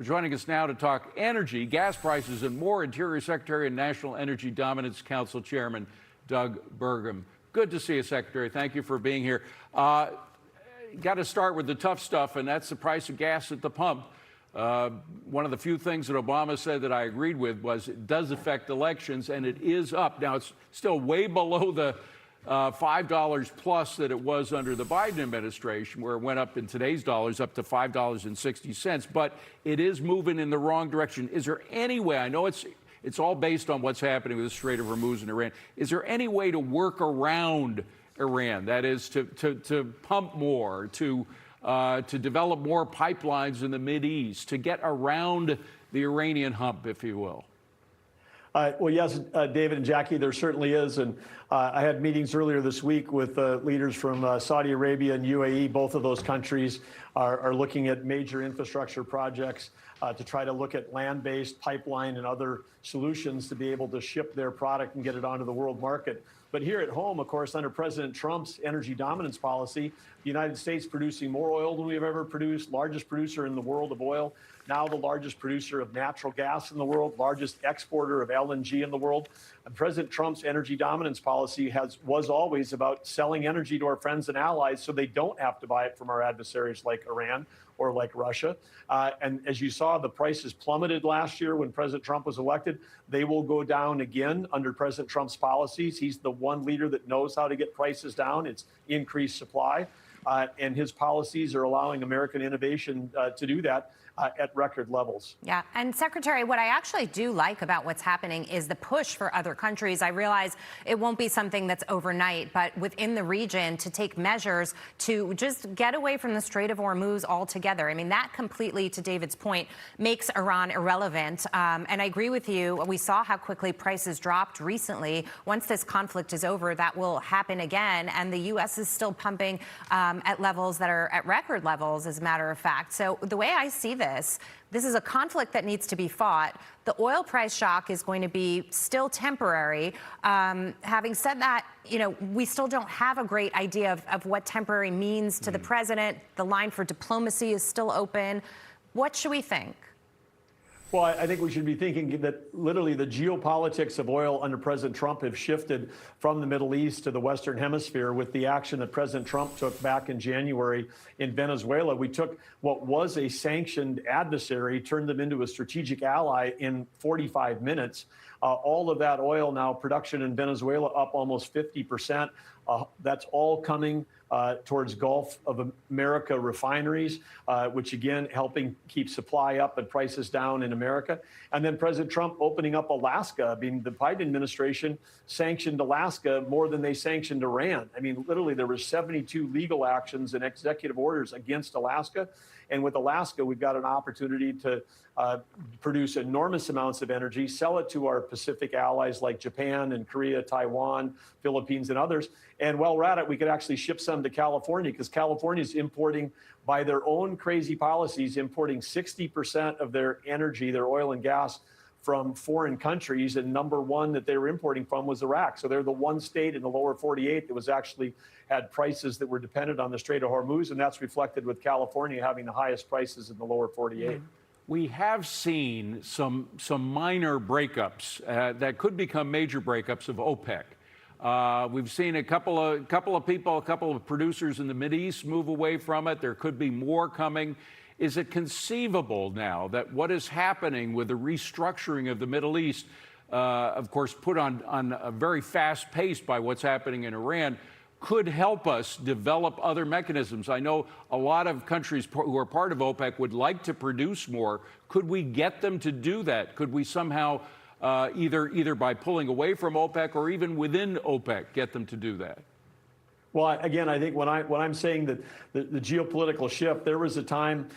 Joining us now to talk energy, gas prices, and more, Interior Secretary and National Energy Dominance Council Chairman Doug Burgum. Good to see you, Secretary. Thank you for being here. Got to start with the tough stuff, and that's the price of gas at the pump. One of the few things that Obama said that I agreed with was it does affect elections, and it is up. Now, it's still way below the $5 plus that it was under the Biden administration, where it went up in today's dollars up to $5.60, but it is moving in the wrong direction. Is there any way, I know it's all based on what's happening with the Strait of Hormuz and Iran, is there any way to work around Iran, that is to pump more, to develop more pipelines in the Mideast, to get around the Iranian hump, if you will? Well, yes, David and Jackie, there certainly is. And I had meetings earlier this week with leaders from Saudi Arabia and UAE. Both of those countries are looking at major infrastructure projects to try to look at land-based pipeline and other solutions to be able to ship their product and get it onto the world market. But here at home, of course, under President Trump's energy dominance policy, the United States producing more oil than we've ever produced, largest producer in the world of oil, now the largest producer of natural gas in the world, largest exporter of LNG in the world. And President Trump's energy dominance policy was always about selling energy to our friends and allies so they don't have to buy it from our adversaries like Iran or like Russia. And as you saw, the prices plummeted last year when President Trump was elected. They will go down again under President Trump's policies. He's the one leader that knows how to get prices down. It's increased supply. And his policies are allowing American innovation to do that at record levels. Yeah. And Secretary, what I actually do like about what's happening is the push for other countries. I realize it won't be something that's overnight, but within the region to take measures to just get away from the Strait of Hormuz altogether. I mean, that completely, to David's point, makes Iran irrelevant. And I agree with you. We saw how quickly prices dropped recently. Once this conflict is over, that will happen again. And the U.S. is still pumping at levels that are at record levels, as a matter of fact. So the way I see this is a conflict that needs to be fought. The oil price shock is going to be still temporary. Having said that, we still don't have a great idea of what temporary means to the president. The line for diplomacy is still open. What should we think? Well, I think we should be thinking that literally the geopolitics of oil under President Trump have shifted from the Middle East to the Western Hemisphere with the action that President Trump took back in January in Venezuela. We took what was a sanctioned adversary, turned them into a strategic ally in 45 minutes. All of that oil now, production in Venezuela up almost 50%. That's all coming towards Gulf of America refineries, which again, helping keep supply up and prices down in America. And then President Trump opening up Alaska. I mean, the Biden administration sanctioned Alaska more than they sanctioned Iran. I mean, literally, there were 72 legal actions and executive orders against Alaska. And with Alaska, we've got an opportunity to produce enormous amounts of energy, sell it to our Pacific allies like Japan and Korea, Taiwan, Philippines, and others. And while we're at it, we could actually ship some to California, because California is importing, by their own crazy policies, importing 60% of their energy, their oil and gas, from foreign countries. And number one that they were importing from was Iraq. So they're the one state in the lower 48 that was actually had prices that were dependent on the Strait of Hormuz. And that's reflected with California having the highest prices in the lower 48. We have seen some minor breakups that could become major breakups of OPEC. We've seen a couple of producers in the Mideast move away from it. There could be more coming. Is it conceivable now that what is happening with the restructuring of the Middle East, of course, put on a very fast pace by what's happening in Iran, could help us develop other mechanisms? I know a lot of countries who are part of OPEC would like to produce more. Could we get them to do that? Could we somehow, either by pulling away from OPEC or even within OPEC, get them to do that? Well, again, I think when I'm saying that the geopolitical shift, there was a time,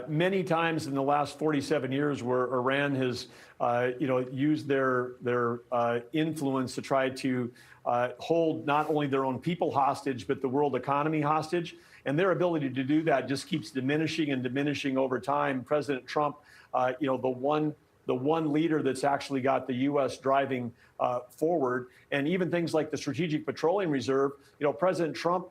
many times in the last 47 years, where Iran has, used their influence to try to hold not only their own people hostage, but the world economy hostage. And their ability to do that just keeps diminishing and diminishing over time. President Trump, the one leader that's actually got the U.S. driving forward, and even things like the Strategic Petroleum Reserve. President Trump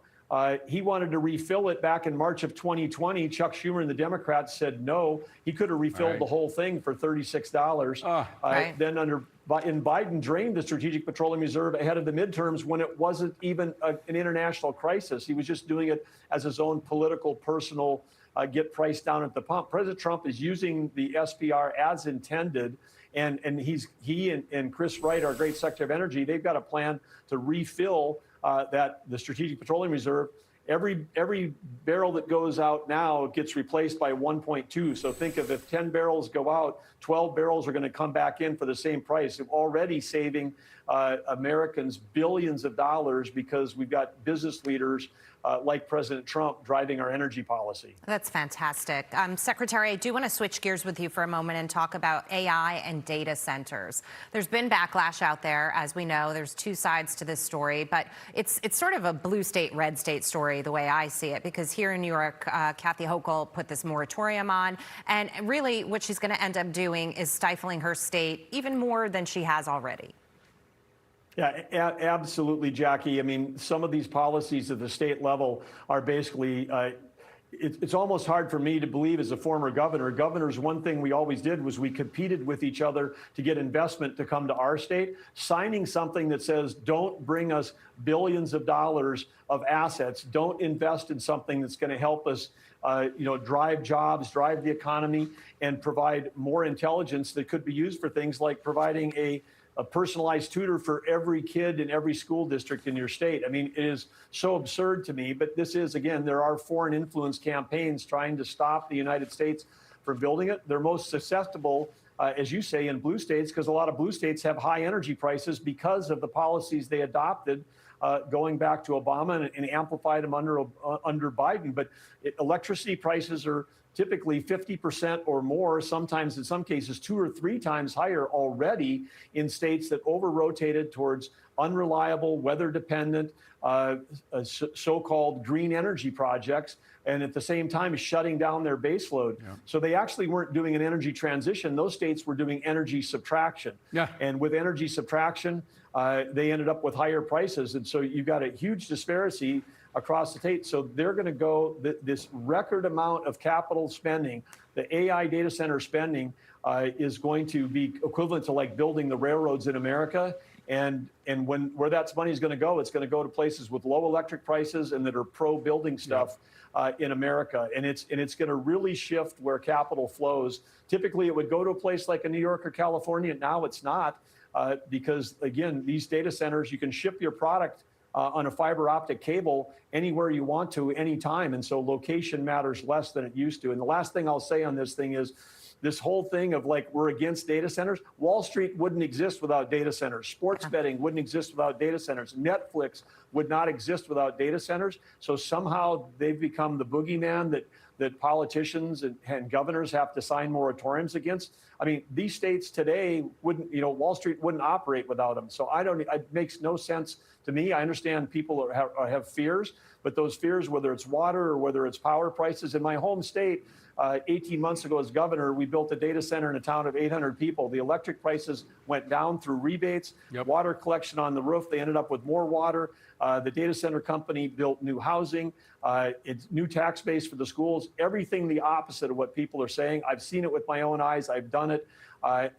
He wanted to refill it back in March of 2020. Chuck Schumer and the Democrats said no. He could have refilled the whole thing for $36. Then Biden drained the Strategic Petroleum Reserve ahead of the midterms when it wasn't even an international crisis. He was just doing it as his own political, personal get price down at the pump. President Trump is using the SPR as intended. And he and Chris Wright, our great Secretary of Energy, they've got a plan to refill the Strategic Petroleum Reserve. Every barrel that goes out now gets replaced by 1.2. So think of if 10 barrels go out, 12 barrels are going to come back in for the same price. We're already saving Americans billions of dollars because we've got business leaders like President Trump driving our energy policy. That's fantastic. Secretary, I do want to switch gears with you for a moment and talk about AI and data centers. There's been backlash out there, as we know. There's two sides to this story, but it's sort of a blue state, red state story, the way I see it, because here in New York, Kathy Hochul put this moratorium on, and really what she's going to end up doing is stifling her state even more than she has already. Yeah, absolutely, Jackie. I mean, some of these policies at the state level are basically, it's almost hard for me to believe as a former governor. Governors, one thing we always did was we competed with each other to get investment to come to our state. Signing something that says, don't bring us billions of dollars of assets, don't invest in something that's going to help us drive jobs, drive the economy, and provide more intelligence that could be used for things like providing a personalized tutor for every kid in every school district in your state. I mean, it is so absurd to me, but this is, again, there are foreign influence campaigns trying to stop the United States from building it. They're most susceptible, as you say, in blue states, because a lot of blue states have high energy prices because of the policies they adopted going back to Obama and amplified them under Biden. But electricity prices are typically 50% or more, sometimes in some cases 2 or 3 times higher already in states that over-rotated towards unreliable, weather-dependent, so-called green energy projects, and at the same time shutting down their baseload. Yeah. So they actually weren't doing an energy transition. Those states were doing energy subtraction. Yeah. And with energy subtraction, they ended up with higher prices. And so you've got a huge disparity across the state. So they're going to go this record amount of capital spending. The AI data center spending is going to be equivalent to like building the railroads in America. And where that money is going to go, it's going to go to places with low electric prices and that are pro-building stuff in America. And it's going to really shift where capital flows. Typically, it would go to a place like a New York or California. Now it's not because, again, these data centers, you can ship your product on a fiber optic cable anywhere you want to, anytime. And so location matters less than it used to. And the last thing I'll say on this thing is this whole thing of like, we're against data centers. Wall Street wouldn't exist without data centers. Sports betting wouldn't exist without data centers. Netflix would not exist without data centers. So somehow they've become the boogeyman that politicians and governors have to sign moratoriums against. I mean, these states today wouldn't, Wall Street wouldn't operate without them. So it makes no sense to me. I understand people have fears, but those fears, whether it's water or whether it's power prices, in my home state, 18 months ago as governor, we built a data center in a town of 800 people. The electric prices went down through rebates, water collection on the roof. They ended up with more water. The data center company built new housing, it's new tax base for the schools, everything the opposite of what people are saying. I've seen it with my own eyes. I've done it.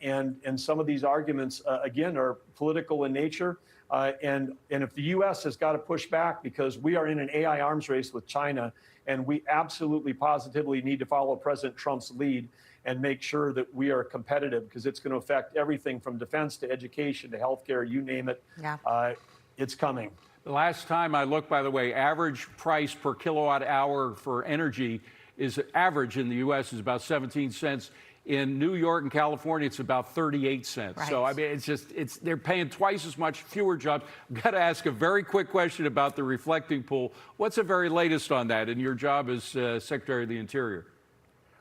And some of these arguments, again, are political in nature. And if the U.S. has got to push back because we are in an AI arms race with China, and we absolutely positively need to follow President Trump's lead and make sure that we are competitive because it's going to affect everything from defense to education to healthcare, you name it. Yeah. It's coming. The last time I looked, by the way, average price per kilowatt hour for energy is average in the U.S. is about 17 cents. In New York and California, it's about 38 cents. Right. So, I mean, they're paying twice as much, fewer jobs. I've got to ask a very quick question about the reflecting pool. What's the very latest on that in your job as Secretary of the Interior?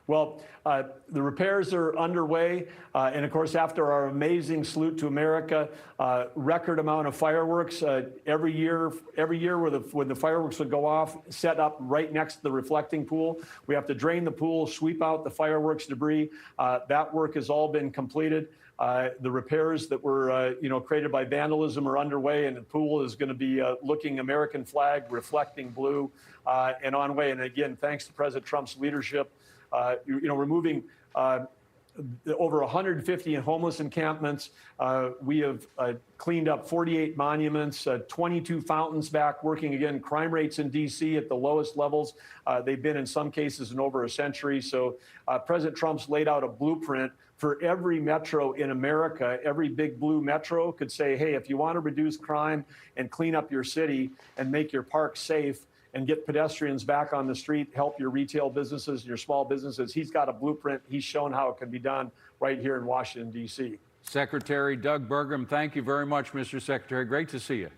Well, the repairs are underway, and of course, after our amazing salute to America, record amount of fireworks every year. When the fireworks would go off, set up right next to the reflecting pool, we have to drain the pool, sweep out the fireworks debris. That work has all been completed. The repairs that were created by vandalism are underway, and the pool is going to be looking American flag, reflecting blue, and on way. And again, thanks to President Trump's leadership. Removing over 150 homeless encampments. We have cleaned up 48 monuments, 22 fountains back working again. Crime rates in D.C. at the lowest levels they've been in some cases in over a century. So President Trump's laid out a blueprint for every metro in America. Every big blue metro could say, hey, if you want to reduce crime and clean up your city and make your parks safe, and get pedestrians back on the street, help your retail businesses and your small businesses. He's got a blueprint. He's shown how it can be done right here in Washington, D.C. Secretary Doug Burgum, thank you very much, Mr. Secretary. Great to see you.